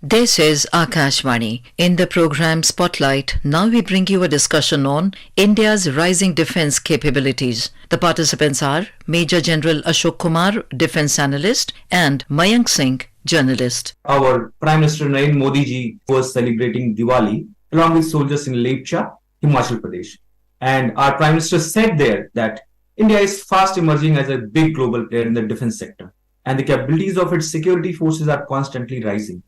This is Akashvani. In the program Spotlight, now we bring you a discussion on India's rising defense capabilities. The participants are Major General Ashok Kumar, defense analyst, and Mayank Singh, journalist. Our Prime Minister Narendra Modi ji was celebrating Diwali along with soldiers in Lepcha, Himachal Pradesh. And our Prime Minister said there that India is fast emerging as a big global player in the defense sector, and the capabilities of its security forces are constantly rising.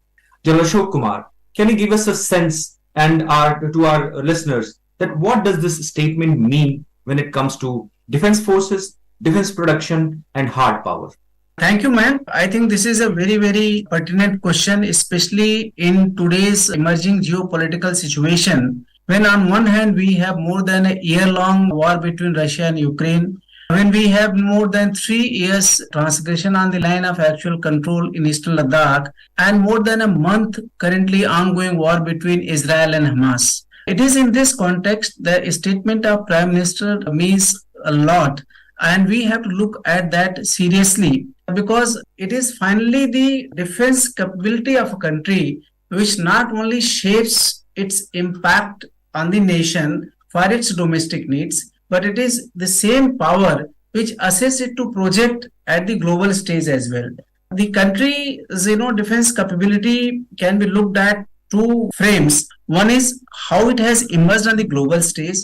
General Ashok Kumar, can you give us a sense and to our listeners that what does this statement mean when it comes to defense forces, defense production, and hard power? Thank you, man. I think this is a very pertinent question, especially in today's emerging geopolitical situation. When on one hand, we have more than a year-long war between Russia and Ukraine, when we have more than 3 years transgression on the line of actual control in eastern Ladakh, and more than a month currently ongoing war between Israel and Hamas. It is in this context the statement of Prime Minister means a lot, and we have to look at that seriously because it is finally the defense capability of a country which not only shapes its impact on the nation for its domestic needs, but it is the same power which assists it to project at the global stage as well. The country's defense capability can be looked at two frames. One is how it has emerged on the global stage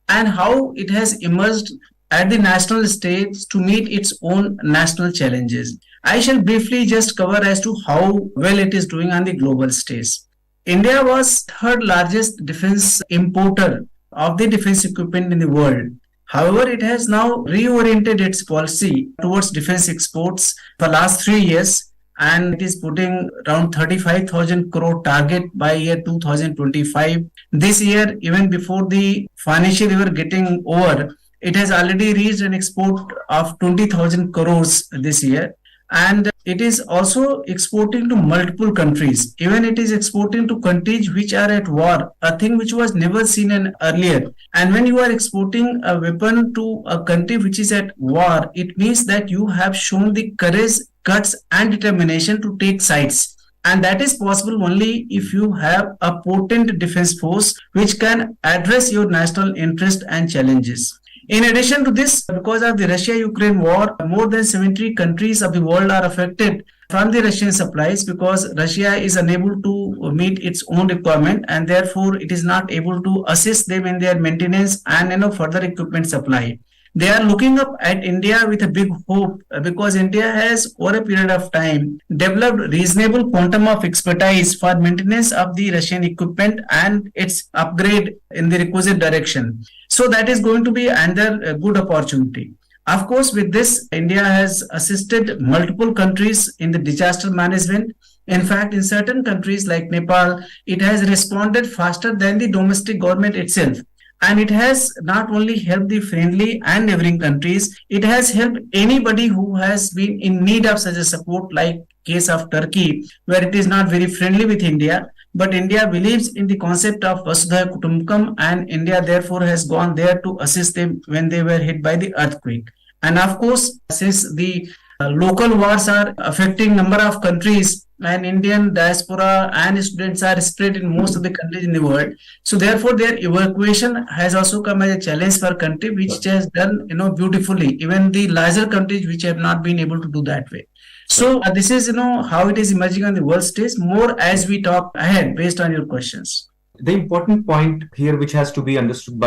and how it has emerged at the national stage to meet its own national challenges. I shall briefly just cover as to how well it is doing on the global stage. India was third largest defense importer of the defense equipment in the world. However, it has now reoriented its policy towards defense exports for the last 3 years, and it is putting around 35,000 crore target by year 2025. This year, even before the financial year getting over, it has already reached an export of 20,000 crores this year. And it is also exporting to multiple countries. Even it is exporting to countries which are at war, a thing which was never seen earlier. And when you are exporting a weapon to a country which is at war, it means that you have shown the courage, guts, and determination to take sides. And that is possible only if you have a potent defense force which can address your national interest and challenges. In addition to this, because of the Russia-Ukraine war, more than 70 countries of the world are affected from the Russian supplies because Russia is unable to meet its own requirement and therefore it is not able to assist them in their maintenance and further equipment supply. They are looking up at India with a big hope because India has, over a period of time, developed reasonable quantum of expertise for maintenance of the Russian equipment and its upgrade in the requisite direction. So that is going to be another good opportunity. Of course, with this, India has assisted multiple countries in the disaster management. In fact, in certain countries like Nepal, it has responded faster than the domestic government itself. And it has not only helped the friendly and neighboring countries, it has helped anybody who has been in need of such a support, like case of Turkey, where it is not very friendly with India. But India believes in the concept of Vasudha Kutumbakam, and India therefore has gone there to assist them when they were hit by the earthquake. And of course, since the local wars are affecting number of countries, and Indian diaspora and students are spread in most of the countries in the world. So therefore, their evacuation has also come as a challenge for country, which has done beautifully. Even the larger countries which have not been able to do that way. So this is how it is emerging on the world stage. More as we talk ahead, based on your questions. The important point here, which has to be understood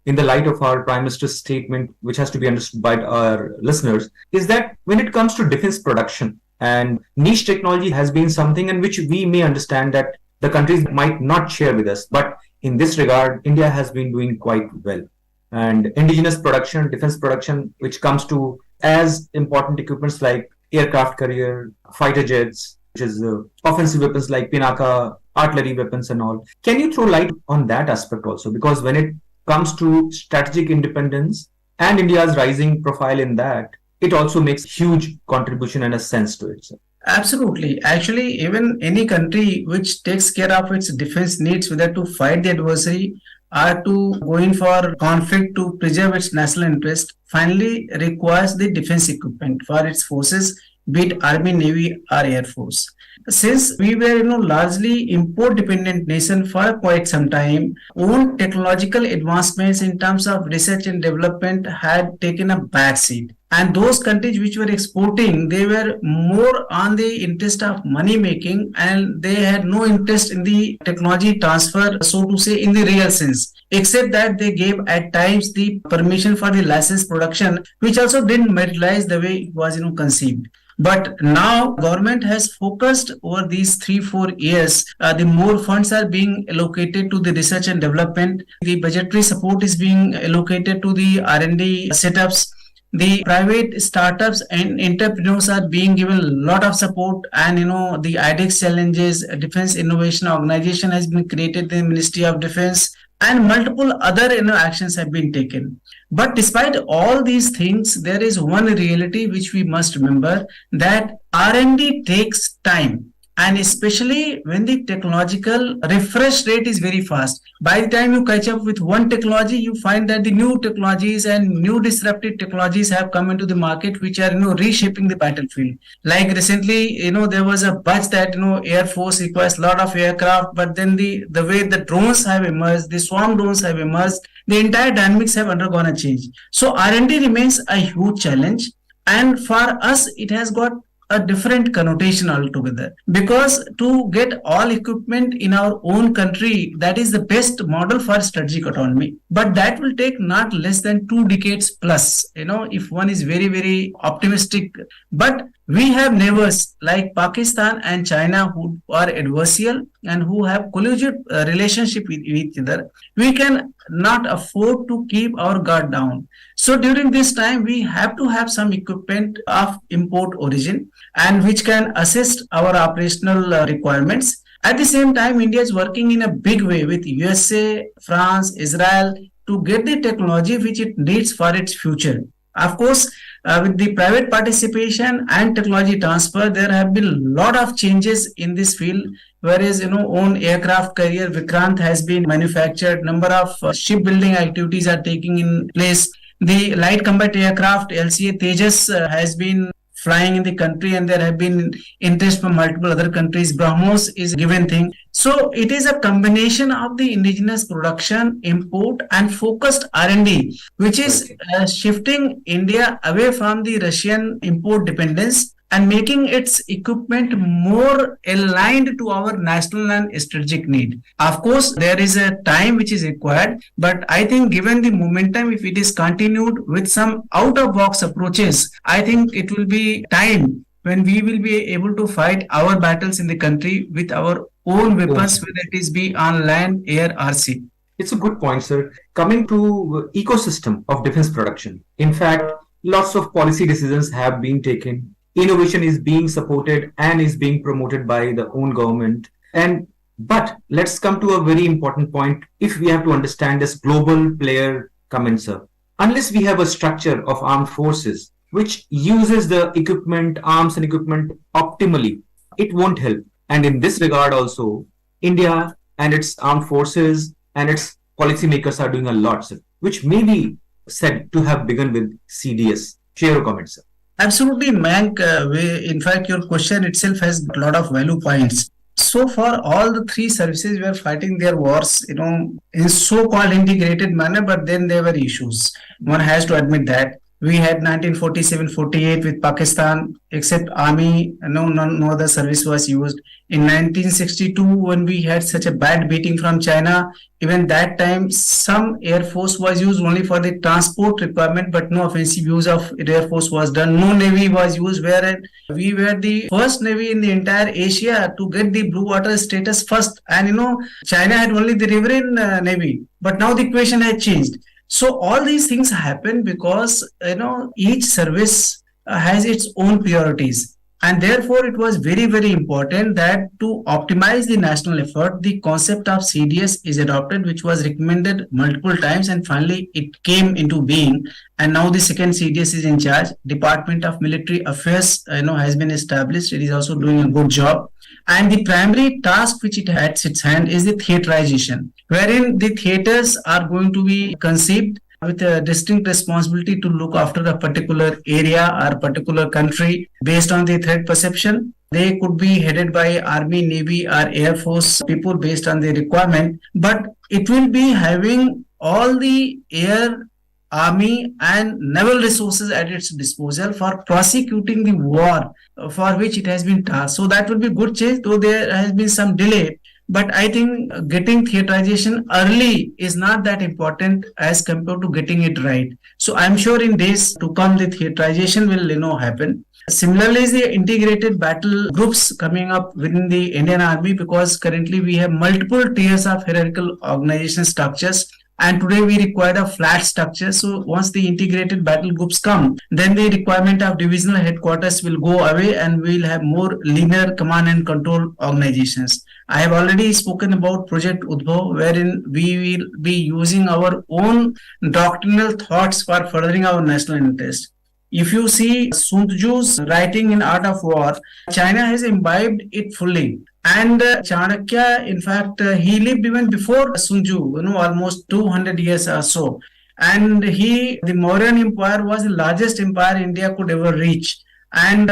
in the light of our Prime Minister's statement, which has to be understood by our listeners, is that when it comes to defense production, and niche technology has been something in which we may understand that the countries might not share with us. But in this regard, India has been doing quite well. And indigenous production, defense production, which comes to as important equipments like aircraft carrier, fighter jets, which is offensive weapons like Pinaka, artillery weapons and all. Can you throw light on that aspect also? Because when it comes to strategic independence and India's rising profile in that, it also makes huge contribution and a sense to it. Absolutely. Actually, even any country which takes care of its defense needs, whether to fight the adversary or to go in for conflict to preserve its national interest, finally requires the defense equipment for its forces be it Army, Navy, or Air Force. Since we were, largely import-dependent nation for quite some time, own technological advancements in terms of research and development had taken a back seat. And those countries which were exporting, they were more on the interest of money making, and they had no interest in the technology transfer, so to say, in the real sense, except that they gave at times the permission for the license production, which also didn't materialize the way it was, conceived. But now government has focused over these 3-4 years. The more funds are being allocated to the research and development. The budgetary support is being allocated to the R&D setups. The private startups and entrepreneurs are being given a lot of support, and the IDEX challenges, Defense Innovation Organization has been created in the Ministry of Defense, and multiple other actions have been taken. But despite all these things, there is one reality which we must remember, that R&D takes time. And especially when the technological refresh rate is very fast. By the time you catch up with one technology, you find that the new technologies and new disruptive technologies have come into the market, which are reshaping the battlefield. Like recently, there was a buzz that Air Force requires a lot of aircraft, but then the way the drones have emerged, the swarm drones have emerged, the entire dynamics have undergone a change. So R&D remains a huge challenge, and for us, it has got a different connotation altogether, because to get all equipment in our own country, that is the best model for strategic autonomy, but that will take not less than 2 decades plus, if one is very, very optimistic. But we have neighbors like Pakistan and China who are adversarial and who have collusive relationship with each other. We can not afford to keep our guard down. So during this time, we have to have some equipment of import origin, and which can assist our operational requirements. At the same time, India is working in a big way with USA, France, Israel to get the technology which it needs for its future. Of course, with the private participation and technology transfer, there have been a lot of changes in this field. Whereas, own aircraft carrier Vikrant has been manufactured, number of shipbuilding activities are taking in place. The light combat aircraft LCA Tejas has been flying in the country, and there have been interest from multiple other countries. BrahMos is a given thing. So it is a combination of the indigenous production, import, and focused R&D, which is shifting India away from the Russian import dependence and making its equipment more aligned to our national and strategic need. Of course, there is a time which is required, but I think given the momentum, if it is continued with some out-of-box approaches, I think it will be time when we will be able to fight our battles in the country with our own weapons, whether it is be on land, air, or sea. It's a good point, sir. Coming to ecosystem of defense production, in fact, lots of policy decisions have been taken. Innovation is being supported and is being promoted by the own government. But let's come to a very important point. If we have to understand this global player comments, sir, unless we have a structure of armed forces which uses the equipment, arms and equipment optimally, it won't help. And in this regard also, India and its armed forces and its policymakers are doing a lot, sir, which may be said to have begun with CDS. Share your comments, sir. Absolutely, Mayank. In fact, your question itself has a lot of value points. So far, all the three services were fighting their wars, in so-called integrated manner, but then there were issues. One has to admit that. We had 1947-48 with Pakistan, except army, no other service was used. In 1962, when we had such a bad beating from China, even that time, some air force was used only for the transport requirement, but no offensive use of air force was done. No navy was used, whereas we were the first navy in the entire Asia to get the blue water status first. And China had only the riverine navy, but now the equation has changed. So all these things happen because each service has its own priorities, and therefore it was very, very important that to optimize the national effort, the concept of CDS is adopted, which was recommended multiple times, and finally it came into being. And now the second CDS is in charge. Department of Military Affairs has been established. It is also doing a good job. And the primary task which it has its hand is the theaterization, wherein the theaters are going to be conceived with a distinct responsibility to look after a particular area or particular country based on the threat perception. They could be headed by Army, Navy, or Air Force people based on the requirement, but it will be having all the air, army, and naval resources at its disposal for prosecuting the war for which it has been tasked. So that will be good change, though there has been some delay. But I think getting theatrization early is not that important as compared to getting it right. So I'm sure in days to come, the theatrization will happen. Similarly, is the integrated battle groups coming up within the Indian Army, because currently we have multiple tiers of hierarchical organization structures, and today we require a flat structure. So once the integrated battle groups come, then the requirement of divisional headquarters will go away and we'll have more linear command and control organizations. I have already spoken about Project Udbhav, wherein we will be using our own doctrinal thoughts for furthering our national interest. If you see Sun Tzu's writing in Art of War, China has imbibed it fully. And Chanakya, in fact, he lived even before Sun Tzu, almost 200 years or so. And the Mauryan Empire was the largest empire India could ever reach. And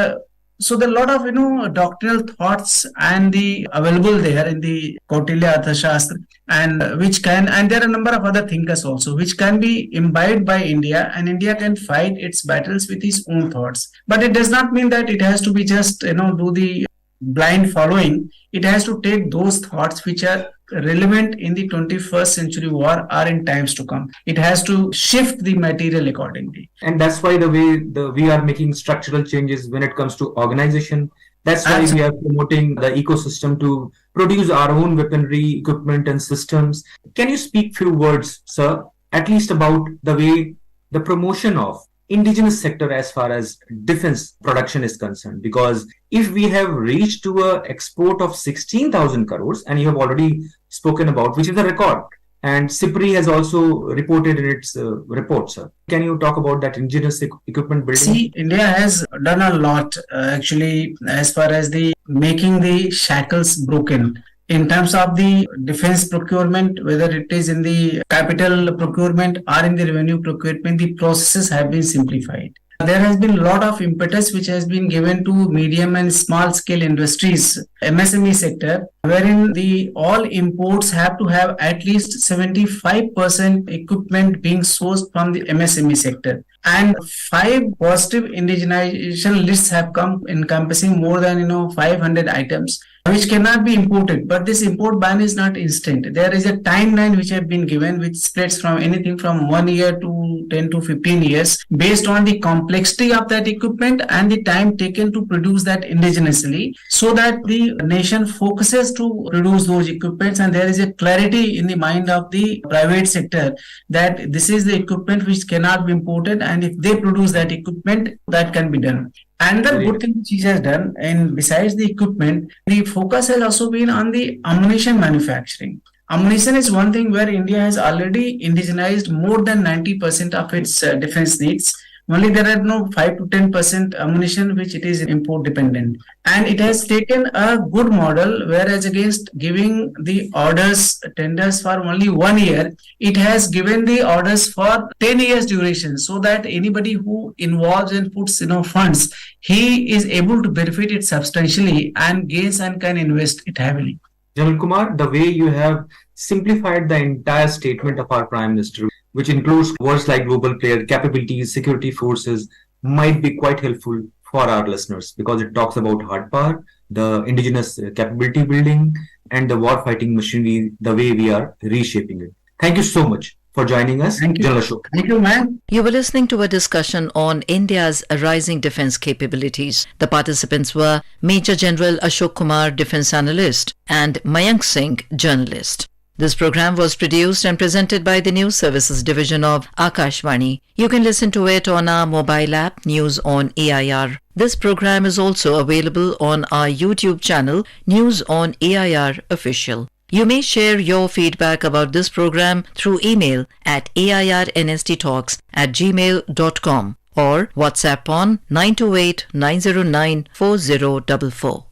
so there are a lot of, doctrinal thoughts and the available there in the Kautilya Arthashastra, and and there are a number of other thinkers also, which can be imbibed by India, and India can fight its battles with its own thoughts. But it does not mean that it has to be just, do the blind following. It has to take those thoughts which are relevant in the 21st century war or in times to come. It has to shift the material accordingly. And that's why we are making structural changes when it comes to organization. That's why we are promoting the ecosystem to produce our own weaponry, equipment, and systems. Can you speak few words, sir, at least about the way the promotion of indigenous sector as far as defense production is concerned? Because if we have reached to a export of 16,000 crores, and you have already spoken about, which is a record, and SIPRI has also reported in its report, sir. Can you talk about that indigenous equipment building? See, India has done a lot actually as far as the making the shackles broken. In terms of the defense procurement, whether it is in the capital procurement or in the revenue procurement, the processes have been simplified. There has been a lot of impetus which has been given to medium and small scale industries, MSME sector, wherein all imports have to have at least 75% equipment being sourced from the MSME sector. And 5 positive indigenization lists have come encompassing more than 500 items which cannot be imported. But this import ban is not instant. There is a timeline which have been given, which spreads from anything from 1 year to 10 to 15 years based on the complexity of that equipment and the time taken to produce that indigenously, so that the nation focuses to produce those equipments, and there is a clarity in the mind of the private sector that this is the equipment which cannot be imported, and if they produce that equipment, that can be done. Another good thing which he has done, and besides the equipment, the focus has also been on the ammunition manufacturing. Ammunition is one thing where India has already indigenized more than 90% of its defense needs. Only there are 5 to 10% ammunition which it is import dependent. And it has taken a good model, whereas against giving the tenders for only 1 year, it has given the orders for 10 years duration, so that anybody who involves and puts funds, he is able to benefit it substantially and gains and can invest it heavily. General Kumar, the way you have simplified the entire statement of our Prime Minister, which includes words like global player, capabilities, security forces, might be quite helpful for our listeners, because it talks about hard power, the indigenous capability building, and the war fighting machinery, the way we are reshaping it. Thank you so much for joining us, General Ashok. Thank you, man. You were listening to a discussion on India's rising defense capabilities. The participants were Major General Ashok Kumar, Defense Analyst, and Mayank Singh, Journalist. This program was produced and presented by the News Services Division of Akashvani. You can listen to it on our mobile app, News on AIR. This program is also available on our YouTube channel, News on AIR Official. You may share your feedback about this program through email at airnsttalks@gmail.com or WhatsApp on 928 909 4044.